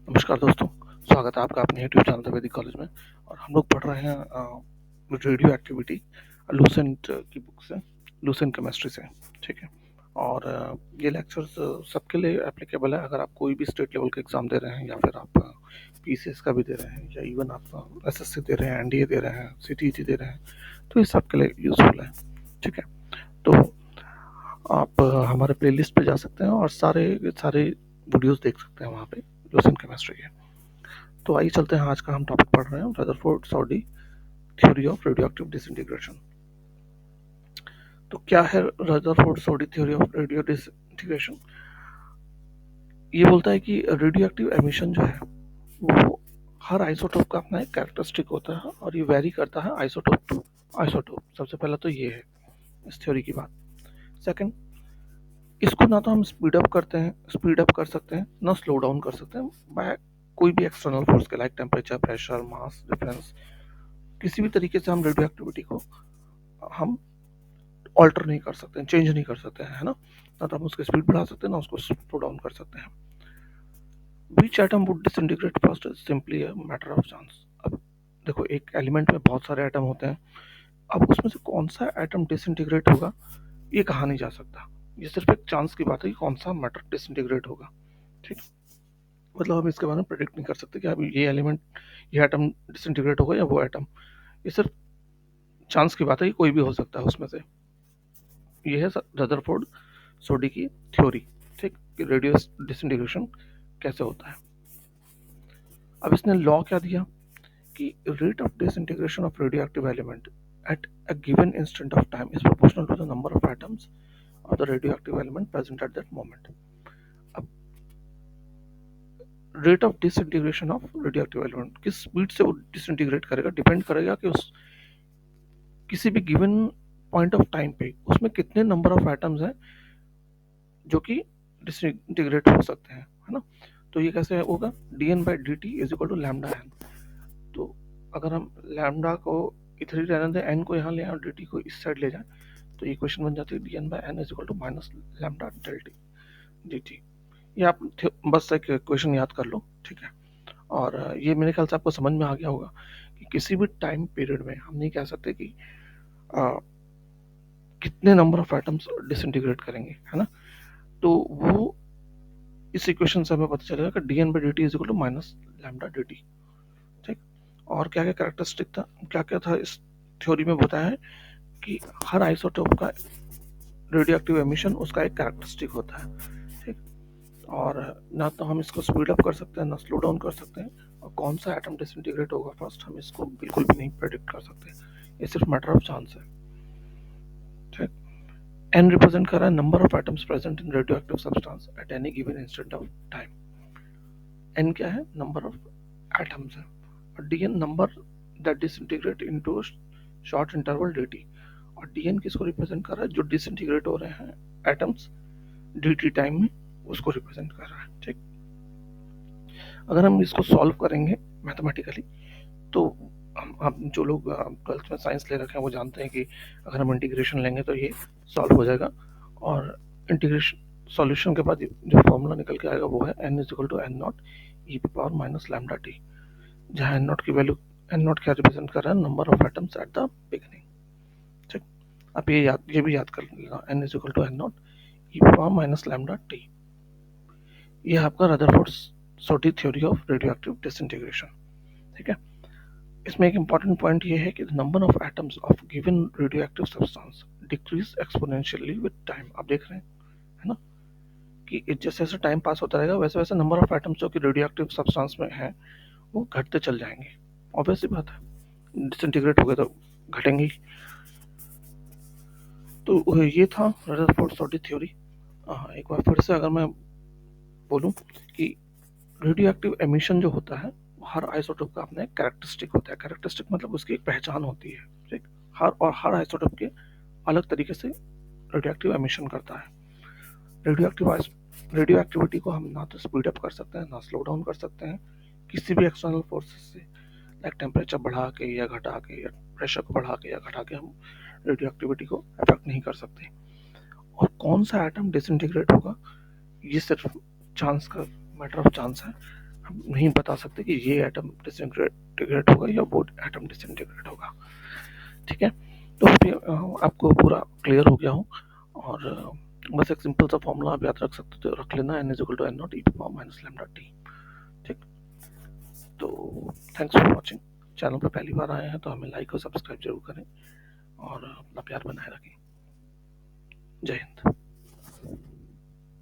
नमस्कार दोस्तों, स्वागत है आपका अपने यूट्यूब चैनल वैदिक कॉलेज में। और हम लोग पढ़ रहे हैं रेडियो एक्टिविटी लूसेंट की बुक से, लूसेंट केमिस्ट्री से। ठीक है। और ये लेक्चर्स सबके लिए एप्लीकेबल है। अगर आप कोई भी स्टेट लेवल का एग्ज़ाम दे रहे हैं या फिर आप पीसीएस का भी दे रहे हैं या इवन आप एसएससी दे रहे हैं, एनडीए दे रहे हैं, सीटीईटी दे रहे हैं, तो ये सबके लिए यूज़फुल है। ठीक है। तो आप हमारे प्लेलिस्ट पे जा सकते हैं और सारे सारे वीडियोस देख सकते हैं वहाँ पे लूसेंट केमिस्ट्री के। तो आइए चलते हैं, आज का हम टॉपिक पढ़ रहे हैं Rutherford सॉडी theory of radioactive disintegration. तो क्या है Rutherford सॉडी theory of radio disintegration? ये बोलता है कि रेडियोएक्टिव एमिशन जो है वो हर आइसोटोप का अपना एक कैरेक्टरिस्टिक होता है और ये वेरी करता है आइसोटोप टू आइसोटोप। सबसे पहला तो ये है इस थ्योरी की बात। सेकंड, इसको ना तो हम स्पीड अप कर सकते हैं, ना स्लो डाउन कर सकते हैं बाय कोई भी एक्सटर्नल फोर्स के, लाइक टेम्परेचर, प्रेशर, मास डिफरेंस। किसी भी तरीके से हम रेडियो एक्टिविटी को हम ऑल्टर नहीं कर सकते हैं, चेंज नहीं कर सकते हैं, है ना। ना तो हम उसकी स्पीड बढ़ा सकते हैं, ना उसको स्लो डाउन कर सकते हैं। Which atom would disintegrate first is simply a matter of chance. अब देखो, एक एलिमेंट में बहुत सारे एटम होते हैं, अब उसमें से कौन सा एटम डिसइंटीग्रेट होगा ये कहा नहीं जा सकता। ये सिर्फ एक चांस की बात है कि कौन सा मैटर डिसइंटीग्रेट होगा। ठीक। मतलब हम इसके बारे में प्रेडिक्ट नहीं कर सकते कि अब ये एलिमेंट, ये एटम डिसइंटीग्रेट होगा या वो एटम। ये सिर्फ चांस की बात है कि कोई भी हो सकता है उसमें से। ये है रदरफोर्ड सोडी की थ्योरी। ठीक, कि रेडियो डिसइंटीग्रेशन कैसे होता है। अब इसने लॉ क्या दिया कि rate of disintegration of radioactive element at a given instant of time is proportional to the number of atoms of the radioactive element present at that moment. अब rate of disintegration of radioactive element किस speed से वो disintegrate करेगा, depend करेगा कि उस किसी भी गिवन पॉइंट ऑफ टाइम पे उसमें कितने नंबर ऑफ एटम्स हैं जो कि डिसइंटीग्रेट हो सकते हैं, है ना। तो ये कैसे होगा, D N by D T is equal to lambda N. तो अगर हम लैम्डा को इधर ही रहने दें, एन को यहाँ ले आए और डी टी को इस साइड ले जाए, तो इक्वेशन बन जाती है D N by N is equal to minus lambda del T D T. ये आप बस एक इक्वेशन याद कर लो। ठीक है। और ये मेरे ख्याल से आपको समझ में आ गया होगा कि किसी भी टाइम पीरियड में हम नहीं कह सकते कि कितने नंबर ऑफ एटम्स डिसइंटीग्रेट करेंगे, है ना। तो वो इस इक्वेशन से हमें पता चलेगा कि D N by D T is equal to minus lambda D T. ठीक। और क्या क्या कैरेक्टरिस्टिक था, क्या क्या था इस थ्योरी में बताया है कि हर आइसोटोप का रेडियो एक्टिव एमिशन उसका एक कैरेक्टरिस्टिक होता है। ठीक। और ना तो हम इसको स्पीड अप कर सकते हैं, ना स्लो डाउन कर सकते हैं, और कौन सा एटम डिसइंटीग्रेट होगा फर्स्ट हम इसको बिल्कुल भी नहीं प्रेडिक्ट कर सकते। ये सिर्फ मैटर ऑफ चांस है। ठीक। एन रिप्रेजेंट कर रहा है number of atoms present in radioactive substance at any given instant of time. N क्या है, नंबर ऑफ एटम्स है, और D N number that disintegrate into short interval D T. और डी एन किसको represent कर रहा है, जो डिसइंटीग्रेट हो रहे हैं एटम्स डी टी टाइम में, उसको रिप्रेजेंट कर रहा है। ठीक। अगर हम इसको सॉल्व करेंगे मैथमेटिकली, तो हम जो लोग ट्वेल्थ में साइंस ले रखे हैं वो जानते हैं कि अगर हम इंटीग्रेशन लेंगे तो ये सॉल्व हो जाएगा। और इंटीग्रेशन सॉल्यूशन के बाद जो फॉर्मूला निकल के आएगा वो है N is equal to N not E की पावर माइनस लैम्डा टी, जहाँ एन नॉट की वैल्यू, एन नॉट क्या रिप्रेजेंट कर रहा है, number of atoms at the beginning. ठीक। आप ये भी याद कर लेना, N is equal to N not E की पावर माइनस लैम्डा टी। ये आपका Rutherford Soddy theory of radioactive disintegration. ठीक है। इसमें एक इम्पॉर्टेंट पॉइंट ये है कि number of atoms of given radioactive substance decrease exponentially with time. आप देख रहे हैं, है ना, कि जैसे जैसे टाइम पास होता रहेगा वैसे वैसे नंबर ऑफ एटम्स जो कि रेडियोएक्टिव सब्सटेंस में हैं वो घटते चल जाएंगे। ऑब्वियस सी बात है, डिसइंटीग्रेट हो गए तो घटेंगे ही। तो ये था रदरफोर्ड सोडी थ्योरी। एक बार फिर से अगर मैं बोलूँ कि रेडियोएक्टिव एमिशन जो होता है हर आइसोटोप का अपना एक कैरेक्टरिस्टिक होता है। कैरेक्टरिस्टिक मतलब उसकी एक पहचान होती है। ठीक। हर आइसोटोप के अलग तरीके से रेडियोएक्टिव एमिशन करता है। रेडियो एक्टिविटी को हम ना तो स्पीड अप कर सकते हैं, ना स्लो डाउन कर सकते हैं किसी भी एक्सटर्नल फोर्सेस से, लाइक टेम्परेचर बढ़ा के या घटा के या प्रेशर को बढ़ा के या घटा के हम रेडियो एक्टिविटी को अफेक्ट नहीं कर सकते। और कौन सा एटम डिसइंटीग्रेट होगा ये सिर्फ चांस का मैटर ऑफ चांस है। हम नहीं बता सकते कि ये एटम डिसइंटीग्रेट होगा या वो एटम डिसइंटीग्रेट होगा। ठीक है, तो आपको पूरा क्लियर हो गया हो। और बस एक सिंपल सा फॉर्मूला आप याद रख सकते हो, रख लेना, n equal to N not E to power minus lambda T. ठीक, तो थैंक्स फॉर वॉचिंग। चैनल पर पहली बार आए हैं तो हमें लाइक और सब्सक्राइब जरूर करें और अपना प्यार बनाए रखें। जय हिंद।